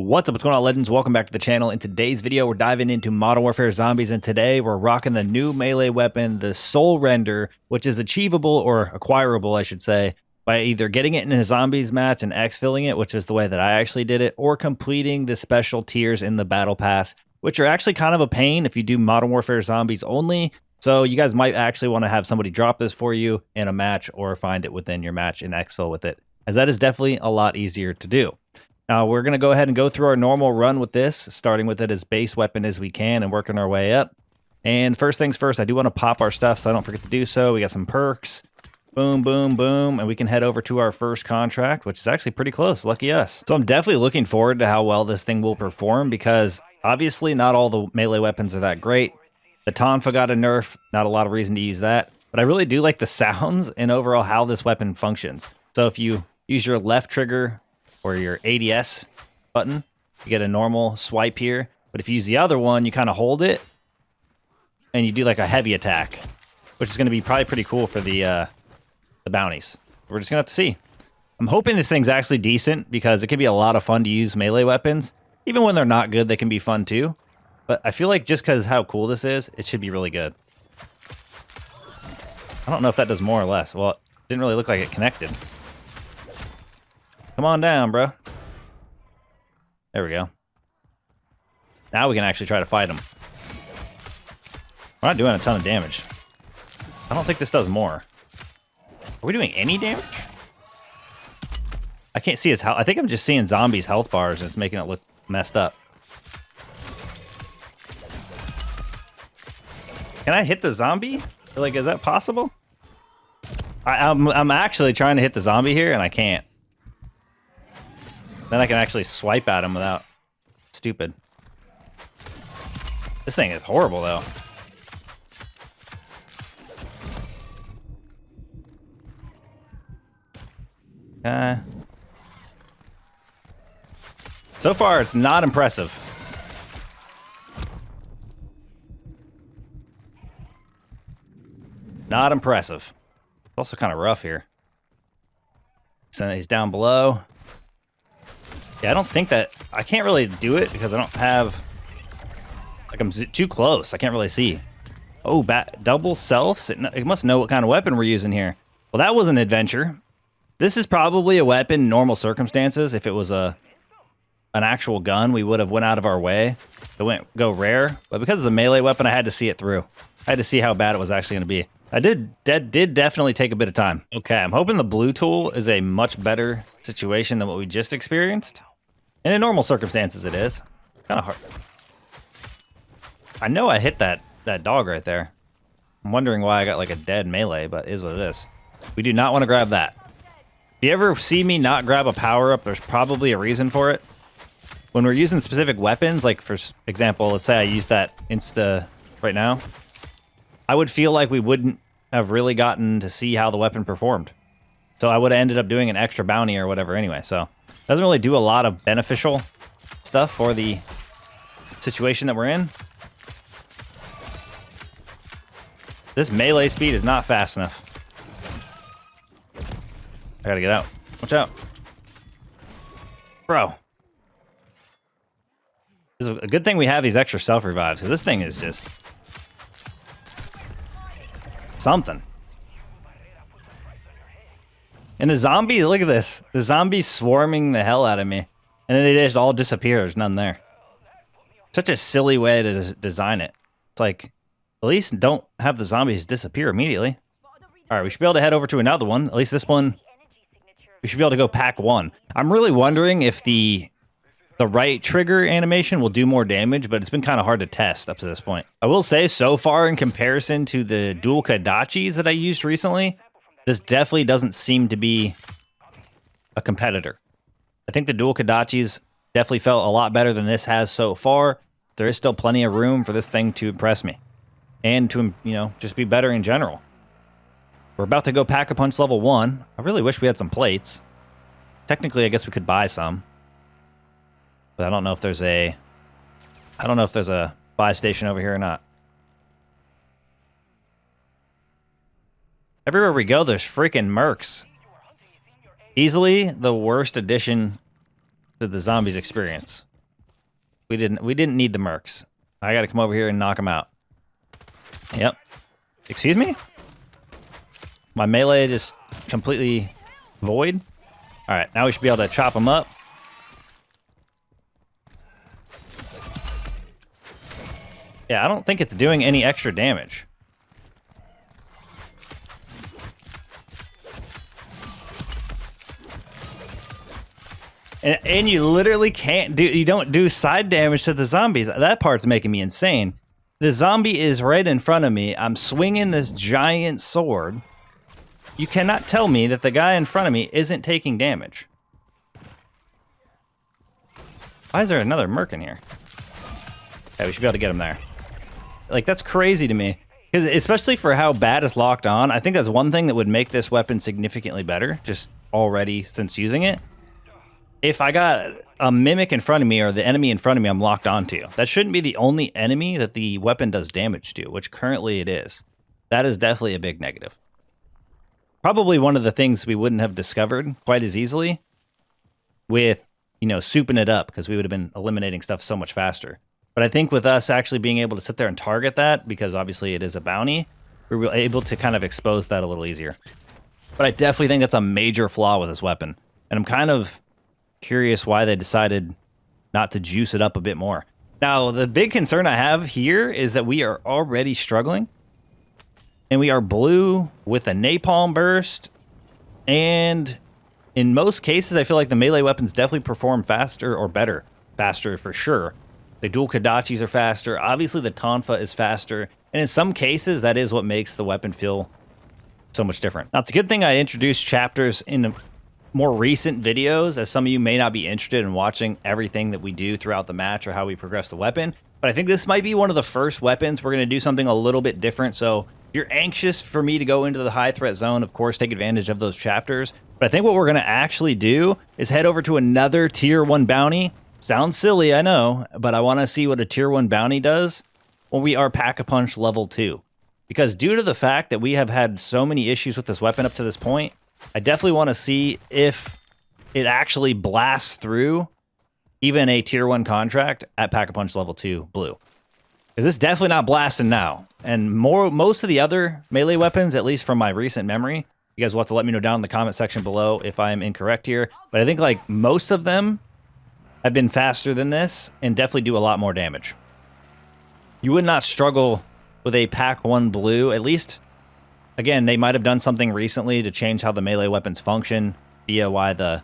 What's up, what's going on, legends? Welcome back to the channel. In today's video, we're diving into Modern Warfare Zombies, and today we're rocking the new melee weapon, the Soulrender, which is achievable, or acquirable, I should say, by either getting it in a zombies match and exfilling it, which is the way that I actually did it, or completing the special tiers in the battle pass, which are actually kind of a pain if you do Modern Warfare Zombies only. So you guys might actually want to have somebody drop this for you in a match, or find it within your match and exfil with it, as that is definitely a lot easier to do. Now, we're going to go ahead and go through our normal run with this, starting with it as base weapon as we can and working our way up. And first things first, I do want to pop our stuff so I don't forget to do so. We got some perks. Boom, boom, boom. And we can head over to our first contract, which is actually pretty close. Lucky us. So I'm definitely looking forward to how well this thing will perform, because obviously not all the melee weapons are that great. The Tonfa got a nerf. Not a lot of reason to use that. But I really do like the sounds and overall how this weapon functions. So if you use your left trigger or your ADS button, you get a normal swipe here. But if you use the other one, you kind of hold it and you do like a heavy attack, which is going to be probably pretty cool for the bounties. We're just going to have to see. I'm hoping this thing's actually decent, because it can be a lot of fun to use melee weapons. Even when they're not good, they can be fun too. But I feel like just because how cool this is, it should be really good. I don't know if that does more or less. Well, it didn't really look like it connected. Come on down, bro. There we go. Now we can actually try to fight him. We're not doing a ton of damage. I don't think this does more. Are we doing any damage? I can't see his health. I think I'm just seeing zombies' health bars, and it's making it look messed up. Can I hit the zombie? Like, is that possible? I'm actually trying to hit the zombie here, and I can't. Then I can actually swipe at him without... Stupid. This thing is horrible, though. So far, it's not impressive. Not impressive. It's also kind of rough here. So he's down below. Yeah, I don't think that... I can't really do it because I don't have... Like, I'm too close. I can't really see. Oh, double selfs? It must know what kind of weapon we're using here. Well, that was an adventure. This is probably a weapon in normal circumstances. If it was an actual gun, we would have went out of our way to go rare. But because it's a melee weapon, I had to see it through. I had to see how bad it was actually going to be. That did definitely take a bit of time. Okay, I'm hoping the blue tool is a much better situation than what we just experienced. And in normal circumstances, it is. Kind of hard. I know I hit that dog right there. I'm wondering why I got like a dead melee, but it is what it is. We do not want to grab that. If you ever see me not grab a power-up, there's probably a reason for it. When we're using specific weapons, like for example, let's say I use that insta right now, I would feel like we wouldn't have really gotten to see how the weapon performed. So I would have ended up doing an extra bounty or whatever anyway, so... Doesn't really do a lot of beneficial stuff for the situation that we're in. This melee speed is not fast enough. I gotta get out. Watch out. Bro. This is a good thing we have these extra self-revives, so this thing is just... something. And the zombies, look at this. The zombies swarming the hell out of me. And then they just all disappear. There's none there. Such a silly way to design it. It's like, at least don't have the zombies disappear immediately. Alright, we should be able to head over to another one. At least this one, we should be able to go pack one. I'm really wondering if the right trigger animation will do more damage, but it's been kind of hard to test up to this point. I will say, so far in comparison to the dual Kadachis that I used recently, this definitely doesn't seem to be a competitor. I think the dual Kadachis definitely felt a lot better than this has so far. There is still plenty of room for this thing to impress me. And to, you know, just be better in general. We're about to go Pack-a-Punch level 1. I really wish we had some plates. Technically, I guess we could buy some. But I don't know if there's a... I don't know if there's a buy station over here or not. Everywhere we go, there's freaking mercs. Easily the worst addition to the zombies experience. We didn't need the mercs. I gotta come over here and knock them out. Yep. Excuse me? My melee just completely void. All right, now we should be able to chop them up. Yeah, I don't think it's doing any extra damage. And you literally can't do, you don't do side damage to the zombies. That part's making me insane. The zombie is right in front of me. I'm swinging this giant sword. You cannot tell me that the guy in front of me isn't taking damage. Why is there another merc in here? Yeah, we should be able to get him there. Like, that's crazy to me. Because especially for how bad it's locked on, I think that's one thing that would make this weapon significantly better, just already since using it. If I got a mimic in front of me or the enemy in front of me I'm locked onto, that shouldn't be the only enemy that the weapon does damage to, which currently it is. That is definitely a big negative. Probably one of the things we wouldn't have discovered quite as easily with, you know, souping it up, because we would have been eliminating stuff so much faster. But I think with us actually being able to sit there and target that, because obviously it is a bounty, we were able to kind of expose that a little easier. But I definitely think that's a major flaw with this weapon. And I'm kind of curious why they decided not to juice it up a bit more. Now, the big concern I have here is that we are already struggling. And we are blue with a napalm burst. And in most cases, I feel like the melee weapons definitely perform faster or better. Faster for sure. The dual Kodachis are faster. Obviously, the Tonfa is faster. And in some cases, that is what makes the weapon feel so much different. Now, it's a good thing I introduced chapters in the more recent videos, as some of you may not be interested in watching everything that we do throughout the match or how we progress the weapon. But I think this might be one of the first weapons we're going to do something a little bit different. So if you're anxious for me to go into the high threat zone, of course, take advantage of those chapters. But I think what we're going to actually do is head over to another tier 1 bounty. Sounds silly, I know, but I want to see what a tier 1 bounty does when we are Pack-a-Punch level 2. Because due to the fact that we have had so many issues with this weapon up to this point, I definitely want to see if it actually blasts through even a tier 1 contract at Pack-a-Punch level 2 blue. Because it's definitely not blasting now. And most of the other melee weapons, at least from my recent memory, you guys will have to let me know down in the comment section below if I'm incorrect here. But I think like most of them have been faster than this and definitely do a lot more damage. You would not struggle with a Pack 1 blue, at least. Again, they might have done something recently to change how the melee weapons function via why the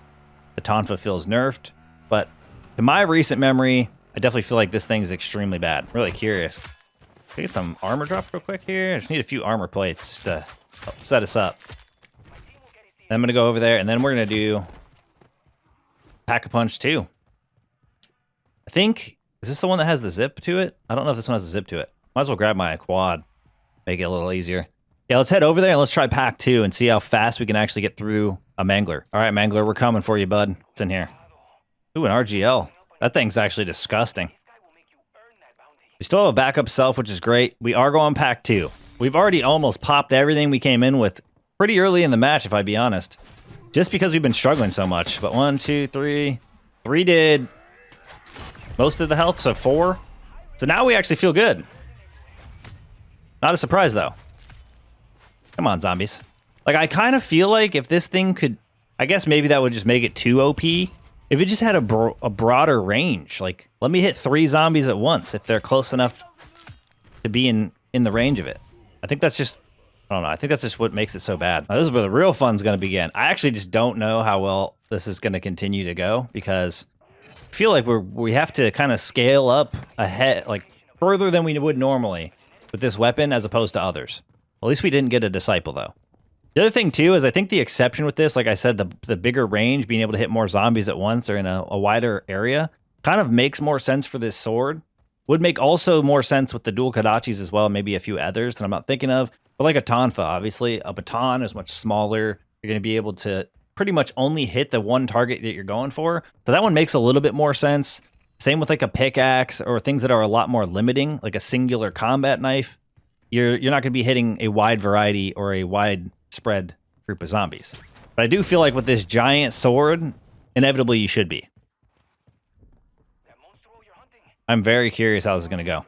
Tonfa feels nerfed. But to my recent memory, I definitely feel like this thing is extremely bad. I'm really curious. Can I get some armor drop real quick here? I just need a few armor plates just to help set us up. Then I'm going to go over there, and then we're going to do Pack-a-Punch 2. I think, is this the one that has the zip to it? I don't know if this one has a zip to it. Might as well grab my quad, make it a little easier. Yeah, let's head over there and let's try Pack 2 and see how fast we can actually get through a Mangler. All right, Mangler, we're coming for you, bud. What's in here? Ooh, an RGL. That thing's actually disgusting. We still have a backup self, which is great. We are going Pack 2. We've already almost popped everything we came in with pretty early in the match, if I'd be honest. Just because we've been struggling so much. But 1, 2, 3. 3 did most of the health, so 4. So now we actually feel good. Not a surprise, though. Come on, zombies. Like, I kind of feel like if this thing could... I guess maybe that would just make it too OP. If it just had a broader range. Like, let me hit 3 zombies at once if they're close enough to be in the range of it. I think that's just... I don't know. I think that's just what makes it so bad. Now, this is where the real fun's going to begin. I actually just don't know how well this is going to continue to go, because I feel like we have to kind of scale up ahead, like, further than we would normally with this weapon as opposed to others. At least we didn't get a disciple, though. The other thing, too, is I think the exception with this, like I said, the bigger range, being able to hit more zombies at once or in a wider area, kind of makes more sense for this sword. Would make also more sense with the dual Kodachis as well, maybe a few others that I'm not thinking of. But like a Tonfa, obviously, a baton is much smaller. You're going to be able to pretty much only hit the one target that you're going for. So that one makes a little bit more sense. Same with like a pickaxe or things that are a lot more limiting, like a singular combat knife. You're not going to be hitting a wide variety or a wide spread group of zombies. But I do feel like with this giant sword, inevitably you should be. I'm very curious how this is going to go.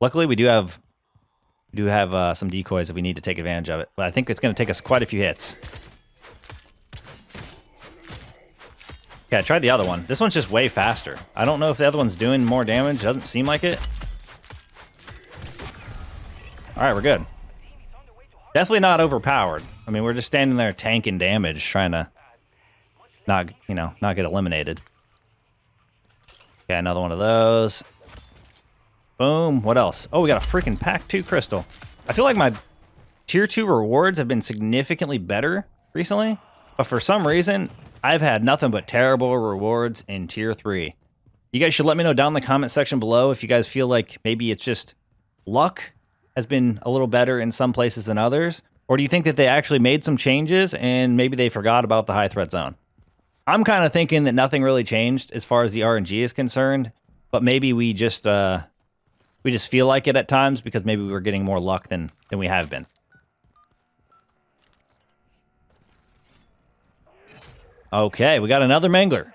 Luckily, we do have some decoys if we need to take advantage of it. But I think it's going to take us quite a few hits. Okay, I tried the other one. This one's just way faster. I don't know if the other one's doing more damage. Doesn't seem like it. All right, we're good. Definitely not overpowered. I mean, we're just standing there tanking damage, trying to not get eliminated. Okay, another one of those. Boom. What else? Oh, we got a freaking Pack 2 crystal. I feel like my tier 2 rewards have been significantly better recently, but for some reason, I've had nothing but terrible rewards in tier 3. You guys should let me know down in the comment section below if you guys feel like maybe it's just luck has been a little better in some places than others, or do you think that they actually made some changes and maybe they forgot about the high threat zone? I'm kind of thinking that nothing really changed as far as the RNG is concerned, but maybe we just feel like it at times because maybe we're getting more luck than we have been. Okay, we got another Mangler.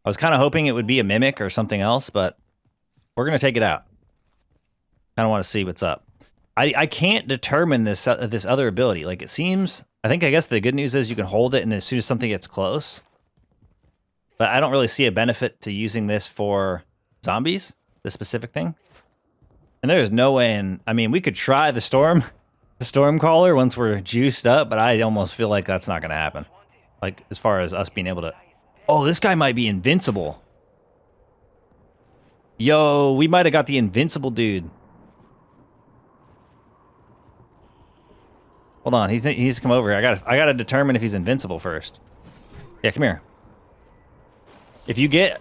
I was kind of hoping it would be a Mimic or something else, but we're going to take it out. Kind of want to see what's up. I can't determine this other ability. Like, it seems... I guess the good news is you can hold it, and as soon as something gets close. But I don't really see a benefit to using this for zombies, this specific thing. And there's no way in... I mean, we could try the storm caller once we're juiced up, but I almost feel like that's not going to happen. Like, as far as us being able to... Oh, this guy might be invincible. Yo, we might have got the invincible dude. Hold on, he needs to come over here. I gotta determine if he's invincible first. Yeah, come here. If you get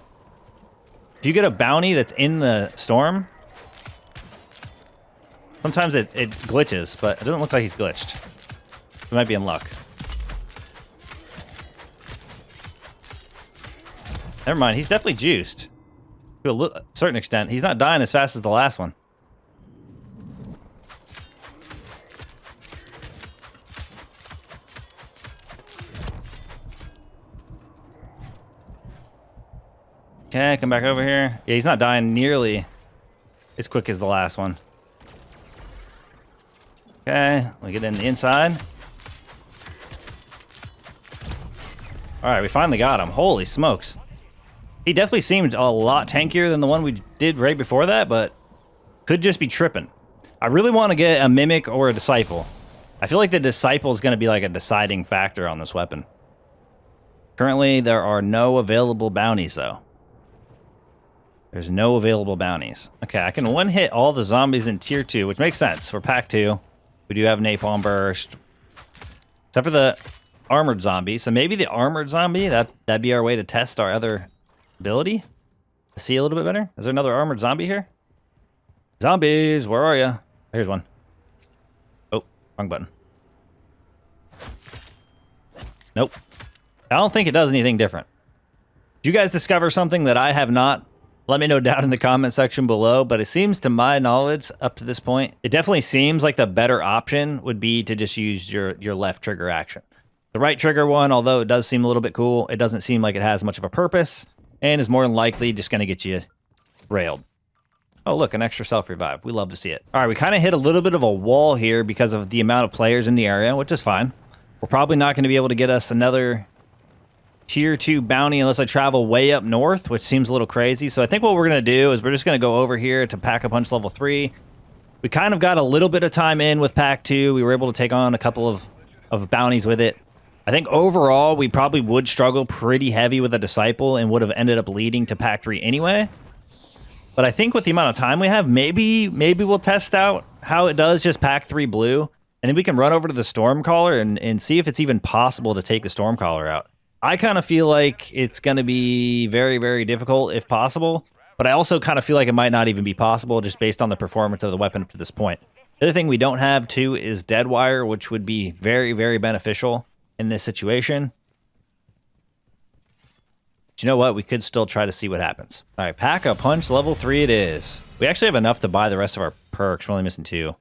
a bounty that's in the storm, sometimes it glitches, but it doesn't look like he's glitched. He might be in luck. Never mind, he's definitely juiced. To a certain extent. He's not dying as fast as the last one. Okay, come back over here. Yeah, he's not dying nearly as quick as the last one. Okay, let me get in the inside. Alright, we finally got him. Holy smokes. He definitely seemed a lot tankier than the one we did right before that, but could just be tripping. I really want to get a Mimic or a Disciple. I feel like the Disciple is going to be like a deciding factor on this weapon. Currently, there are no available bounties, though. There's no available bounties. Okay, I can one-hit all the zombies in tier 2, which makes sense. We're pack 2. We do have Napalm Burst. Except for the armored zombie. So maybe the armored zombie, that'd be our way to test our other ability. To see a little bit better. Is there another armored zombie here? Zombies, where are you? Here's one. Oh, wrong button. Nope. I don't think it does anything different. Did you guys discover something that I have not? Let me know down in the comment section below, but it seems to my knowledge up to this point, it definitely seems like the better option would be to just use your left trigger action. The right trigger one, although it does seem a little bit cool, it doesn't seem like it has much of a purpose and is more than likely just going to get you railed. Oh, look, an extra self-revive. We love to see it. All right, we kind of hit a little bit of a wall here because of the amount of players in the area, which is fine. We're probably not going to be able to get us another tier 2 bounty unless I travel way up north, which seems a little crazy. So I think what we're going to do is we're just going to go over here to Pack-a-Punch level 3. We kind of got a little bit of time in with Pack 2. We were able to take on a couple of bounties with it. I think overall we probably would struggle pretty heavy with a Disciple and would have ended up leading to Pack 3 anyway. But I think with the amount of time we have, maybe we'll test out how it does just Pack 3 blue. And then we can run over to the Stormcaller and see if it's even possible to take the Stormcaller out. I kind of feel like it's going to be very, very difficult if possible, but I also kind of feel like it might not even be possible just based on the performance of the weapon up to this point. The other thing we don't have, too, is Deadwire, which would be very, very beneficial in this situation. But you know what? We could still try to see what happens. All right, Pack-a-Punch level 3 it is. We actually have enough to buy the rest of our perks. We're only missing 2.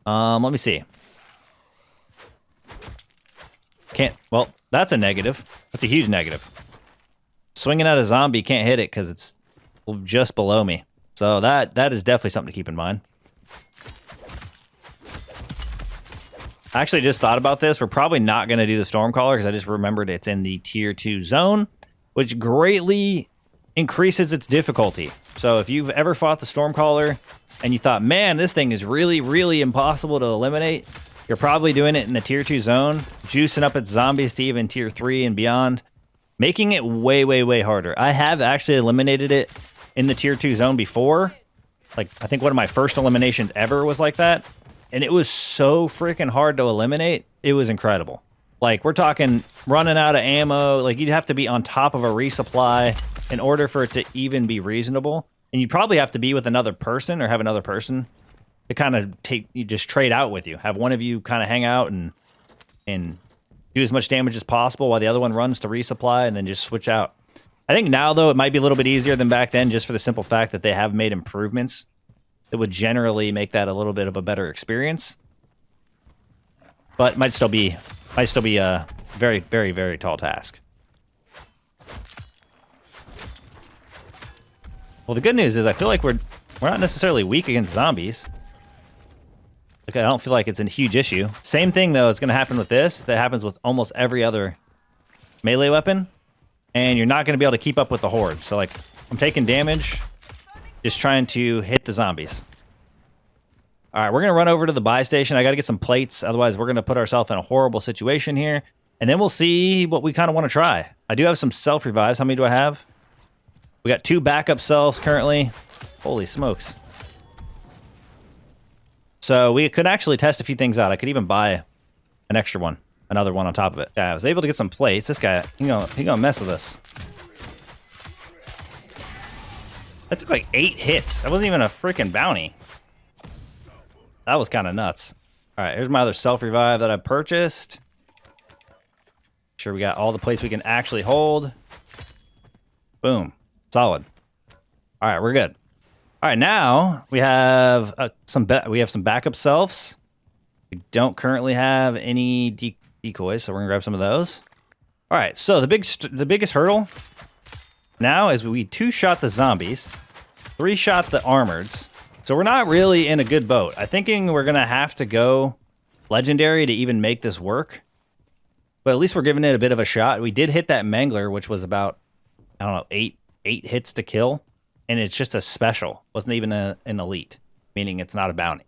Let me see. Can't, well, that's a negative. That's a huge negative. Swinging at a zombie, can't hit it because it's just below me. So that is definitely something to keep in mind. I actually just thought about this. We're probably not going to do the Stormcaller because I just remembered it's in the tier 2 zone, which greatly increases its difficulty. So if you've ever fought the Stormcaller and you thought, man, this thing is really, really impossible to eliminate, you're probably doing it in the tier 2 zone, juicing up its zombies to even tier 3 and beyond, making it way, way, way harder. I have actually eliminated it in the tier 2 zone before. Like, I think one of my first eliminations ever was like that. And it was so freaking hard to eliminate. It was incredible. Like, we're talking running out of ammo. Like, you'd have to be on top of a resupply in order for it to even be reasonable. And you'd probably have to be with another person or have another person to kind of just trade out with you. Have one of you kind of hang out and do as much damage as possible while the other one runs to resupply and then just switch out. I think now, though, it might be a little bit easier than back then just for the simple fact that they have made improvements that would generally make that a little bit of a better experience. But might still be a very, very, very tall task. Well, the good news is I feel like we're not necessarily weak against zombies. Like, I don't feel like it's a huge issue. Same thing, though, is going to happen with this. That happens with almost every other melee weapon. And you're not going to be able to keep up with the horde. So, like, I'm taking damage, just trying to hit the zombies. All right, we're going to run over to the buy station. I got to get some plates. Otherwise, we're going to put ourselves in a horrible situation here. And then we'll see what we kind of want to try. I do have some self-revives. How many do I have? We got 2 backup selves currently. Holy smokes. So we could actually test a few things out. I could even buy an extra one. Another one on top of it. Yeah, I was able to get some plates. This guy, he gonna mess with us. That took like 8 hits. That wasn't even a freaking bounty. That was kind of nuts. All right, here's my other self-revive that I purchased. Sure we got all the plates we can actually hold. Boom. Solid. All right, we're good. All right, now we have some backup selves. We don't currently have any decoys, so we're gonna grab some of those. All right, so the biggest hurdle now is we 2-shot the zombies, 3-shot the armoreds. So we're not really in a good boat. I'm thinking we're gonna have to go legendary to even make this work. But at least we're giving it a bit of a shot. We did hit that Mangler, which was about, I don't know, 8 hits to kill. And it's just a special. Wasn't even an elite, meaning it's not a bounty.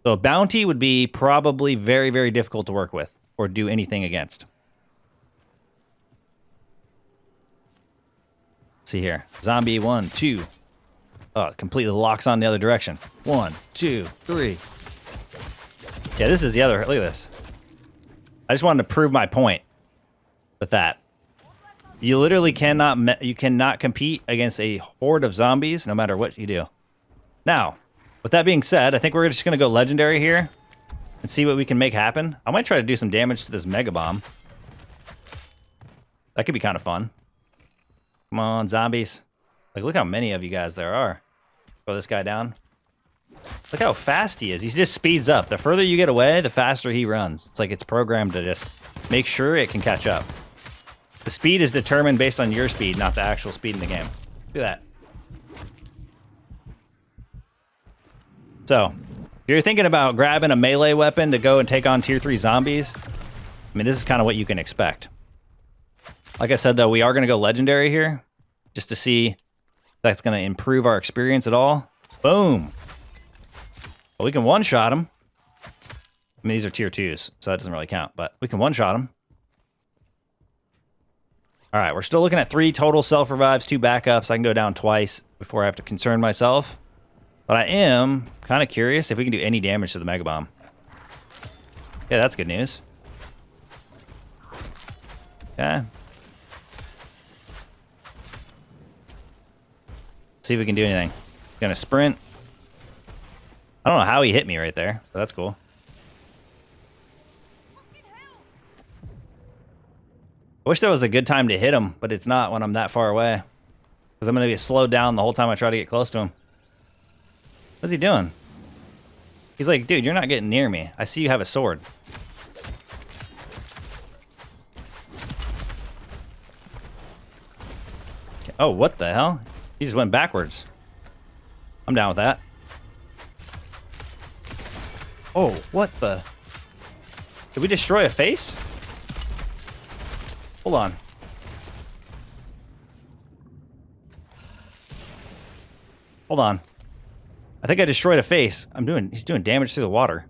So a bounty would be probably very, very difficult to work with or do anything against. Let's see here. Zombie 1, 2. Oh, it completely locks on the other direction. 1, 2, 3. Yeah, this is the other. Look at this. I just wanted to prove my point with that. You literally cannot compete against a horde of zombies no matter what you do. Now, with that being said, I think we're just going to go legendary here and see what we can make happen. I might try to do some damage to this Mega Bomb. That could be kind of fun. Come on, zombies. Like, look how many of you guys there are. Throw this guy down. Look how fast he is. He just speeds up. The further you get away, the faster he runs. It's like it's programmed to just make sure it can catch up. The speed is determined based on your speed, not the actual speed in the game. Look at that. So, if you're thinking about grabbing a melee weapon to go and take on tier 3 zombies, I mean, this is kind of what you can expect. Like I said, though, we are going to go legendary here, just to see if that's going to improve our experience at all. Boom. Well, we can one-shot them. I mean, these are tier 2s, so that doesn't really count, but we can one-shot them. All right, we're still looking at 3 total self-revives, 2 backups. I can go down twice before I have to concern myself. But I am kind of curious if we can do any damage to the Mega Bomb. Yeah, that's good news. Okay. See if we can do anything. Gonna sprint. I don't know how he hit me right there, but that's cool. I wish there was a good time to hit him, but it's not when I'm that far away. Because I'm going to get slowed down the whole time I try to get close to him. What's he doing? He's like, dude, you're not getting near me. I see you have a sword. Okay. Oh, what the hell? He just went backwards. I'm down with that. Oh, what the? Did we destroy a face? Hold on. Hold on. I think I destroyed a face. He's doing damage through the water.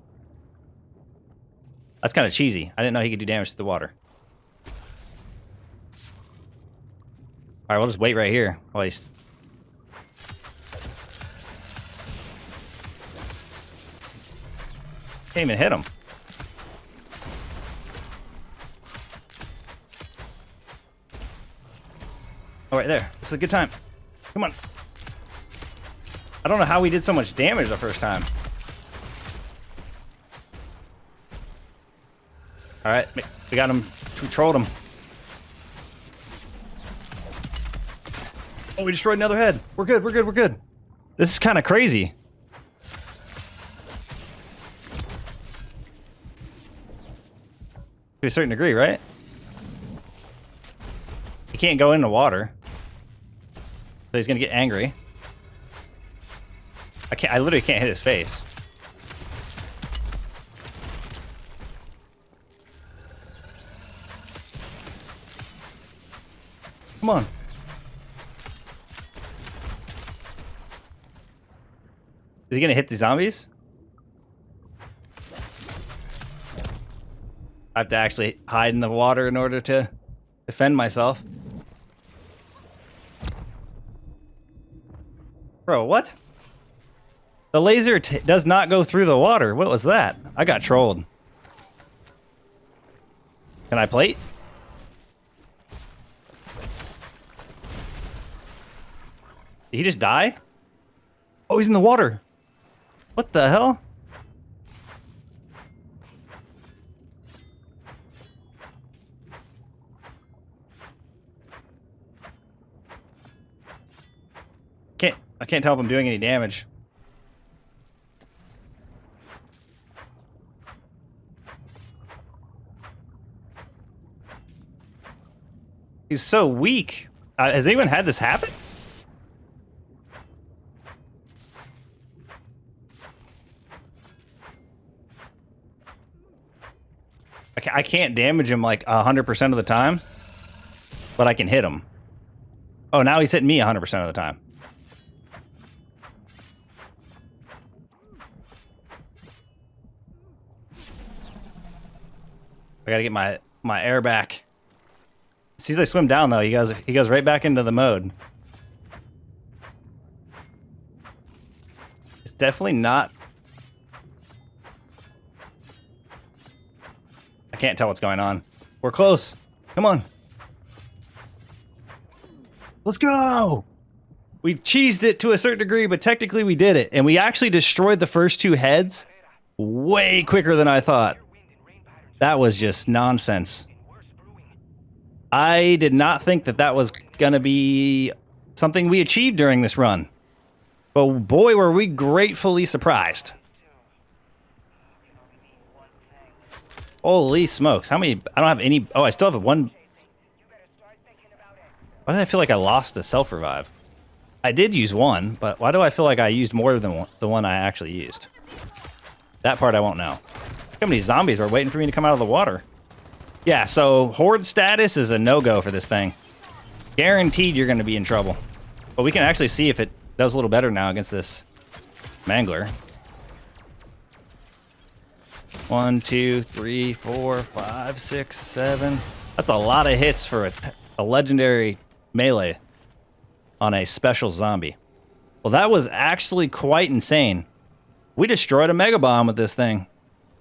That's kind of cheesy. I didn't know he could do damage to the water. Alright, we'll just wait right here while he's... Can't even hit him. Oh, right there. This is a good time. Come on. I don't know how we did so much damage the first time. Alright, we got him. We trolled him. Oh, we destroyed another head. We're good, we're good, we're good. This is kind of crazy. To a certain degree, right? He can't go in the water. So he's gonna get angry. I literally can't hit his face. Come on. Is he gonna hit the zombies? I have to actually hide in the water in order to defend myself. Bro, what? The laser does not go through the water. What was that? I got trolled. Can I plate? Did he just die? Oh, he's in the water. What the hell? I can't tell if I'm doing any damage. He's so weak. Has anyone had this happen? I can't damage him like 100% of the time, but I can hit him. Oh, now he's hitting me 100% of the time. I gotta get my air back. As soon as I swim down, though, he goes right back into the mode. It's definitely not. I can't tell what's going on. We're close. Come on. Let's go. We cheesed it to a certain degree, but technically we did it. And we actually destroyed the first two heads way quicker than I thought. That was just nonsense. I did not think that that was going to be something we achieved during this run. But boy, were we gratefully surprised. Holy smokes. How many? I don't have any. Oh, I still have one. Why did I feel like I lost the self-revive? I did use one, but why do I feel like I used more than the one I actually used? That part I won't know. Look how many zombies were waiting for me to come out of the water. Yeah, so horde status is a no-go for this thing. Guaranteed you're going to be in trouble. But we can actually see if it does a little better now against this mangler. 1, 2, 3, 4, 5, 6, 7. That's a lot of hits for a legendary melee on a special zombie. Well, that was actually quite insane. We destroyed a mega bomb with this thing.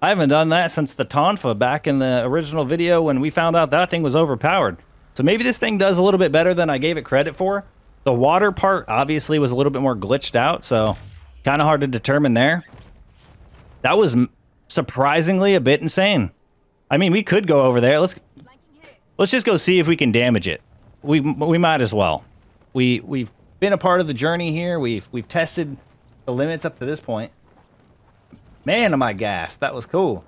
I haven't done that since the Tonfa back in the original video when we found out that thing was overpowered. So maybe this thing does a little bit better than I gave it credit for. The water part obviously was a little bit more glitched out, so kind of hard to determine there. That was surprisingly a bit insane. I mean, we could go over there. Let's just go see if we can damage it. We might as well. We've been a part of the journey here. We've tested the limits up to this point. Man, am I gassed. That was cool.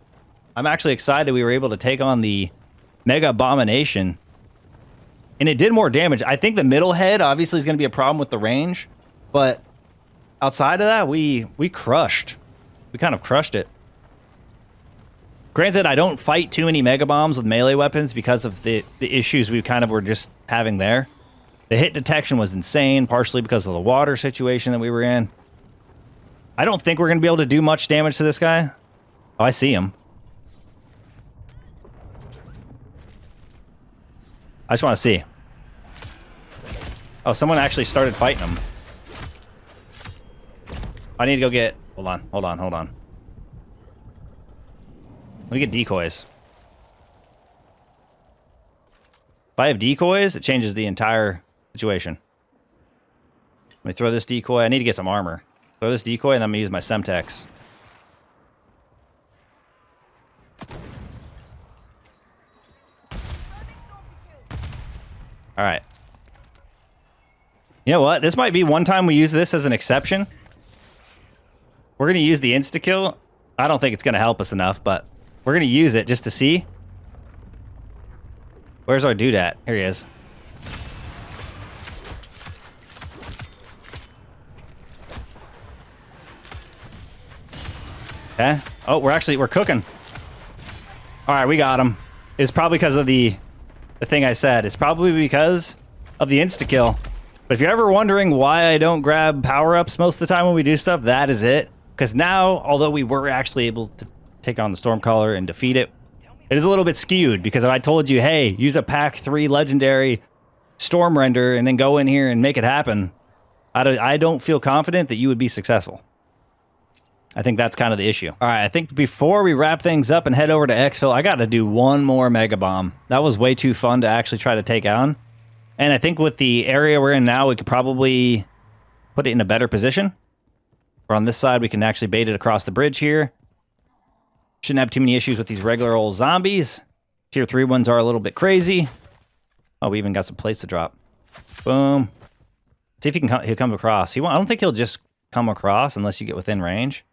I'm actually excited we were able to take on the Mega Abomination and it did more damage. I think the middle head obviously is going to be a problem with the range, but outside of that, we crushed. We kind of crushed it. Granted, I don't fight too many mega bombs with melee weapons because of the issues we kind of were just having there. The hit detection was insane, partially because of the water situation that we were in. I don't think we're going to be able to do much damage to this guy. Oh, I see him. I just want to see. Oh, someone actually started fighting him. I need to go get... Hold on. Let me get decoys. If I have decoys, it changes the entire situation. Let me throw this decoy. I need to get some armor. Throw this decoy, and then I'm going to use my Semtex. Alright. You know what? This might be one time we use this as an exception. We're going to use the insta-kill. I don't think it's going to help us enough, but we're going to use it just to see. Where's our dude at? Here he is. Okay. Oh, we're cooking. All right, we got him. It's probably because of the thing I said. It's probably because of the insta-kill. But if you're ever wondering why I don't grab power-ups most of the time when we do stuff, that is it. Because now, although we were actually able to take on the Stormcaller and defeat it, it is a little bit skewed. Because if I told you, hey, use a Pack 3 Legendary Stormrender and then go in here and make it happen, I don't feel confident that you would be successful. I think that's kind of the issue. All right, I think before we wrap things up and head over to exfil, I got to do one more Mega Bomb. That was way too fun to actually try to take on. And I think with the area we're in now, we could probably put it in a better position. Or on this side, we can actually bait it across the bridge here. Shouldn't have too many issues with these regular old zombies. Tier 3 ones are a little bit crazy. Oh, we even got some plates to drop. Boom. See if he'll come across. I don't think he'll just come across unless you get within range.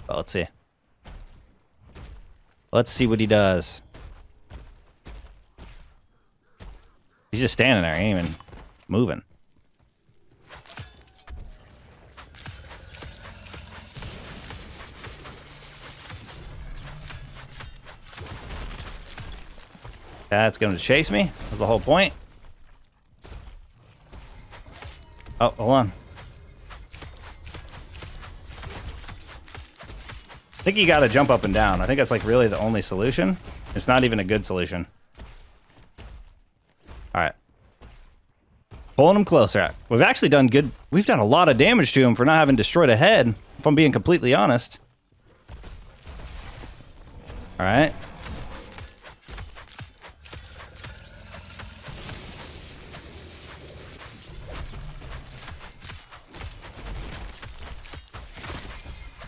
Well, let's see. Let's see what he does. He's just standing there, he ain't even moving. That's going to chase me. That's the whole point. Oh, hold on. I think you got to jump up and down. I think that's like really the only solution. It's not even a good solution. All right. Pulling him closer. We've actually done good. We've done a lot of damage to him for not having destroyed a head, if I'm being completely honest. All right.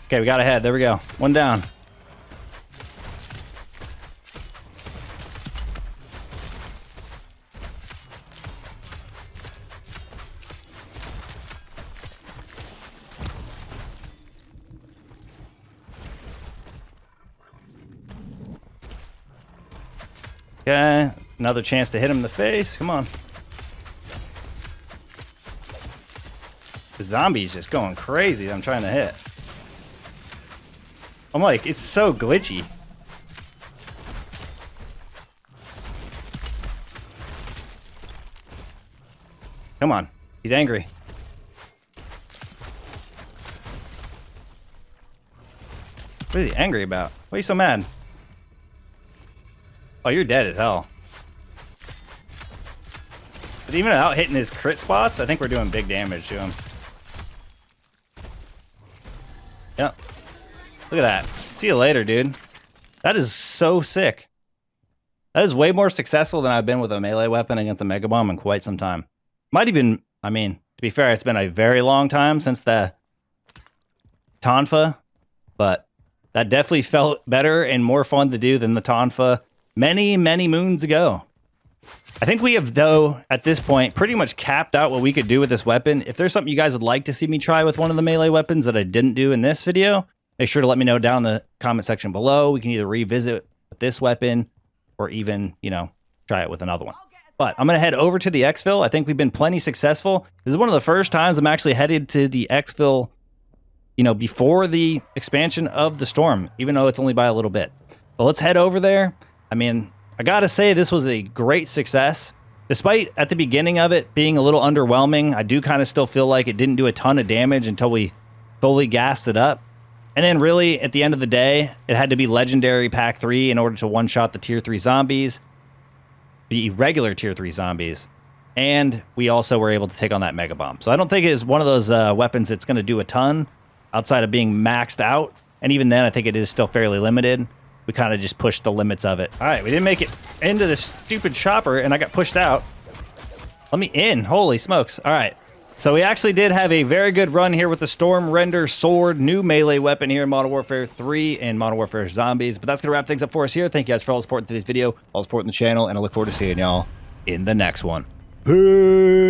Okay, we got a head. There we go. One down. Okay, another chance to hit him in the face. Come on. The zombie's just going crazy. I'm trying to hit. I'm like, it's so glitchy. Come on. He's angry. What is he angry about? Why are you so mad? Oh, you're dead as hell. But even without hitting his crit spots, I think we're doing big damage to him. Yep. Look at that. See you later, dude. That is so sick. That is way more successful than I've been with a melee weapon against a Mega Bomb in quite some time. Might have been, I mean, to be fair, it's been a very long time since the Tonfa, but that definitely felt better and more fun to do than the Tonfa many, many moons ago. I think we have, though, at this point, pretty much capped out what we could do with this weapon. If there's something you guys would like to see me try with one of the melee weapons that I didn't do in this video, make sure to let me know down in the comment section below. We can either revisit this weapon or even, you know, try it with another one. But I'm going to head over to the exfil. I think we've been plenty successful. This is one of the first times I'm actually headed to the exfil, you know, before the expansion of the storm, even though it's only by a little bit. But let's head over there. I mean, I got to say this was a great success. Despite at the beginning of it being a little underwhelming, I do kind of still feel like it didn't do a ton of damage until we fully gassed it up. And then really, at the end of the day, it had to be Legendary Pack 3 in order to one-shot the Tier 3 zombies, the regular Tier 3 zombies, and we also were able to take on that Mega Bomb. So I don't think it is one of those weapons that's going to do a ton outside of being maxed out. And even then, I think it is still fairly limited. We kind of just pushed the limits of it. All right, we didn't make it into this stupid chopper, and I got pushed out. Let me in. Holy smokes. All right. So we actually did have a very good run here with the Stormrender sword, new melee weapon here in Modern Warfare 3 and Modern Warfare Zombies. But that's going to wrap things up for us here. Thank you guys for all the support in today's video, all the support in the channel, and I look forward to seeing y'all in the next one. Peace!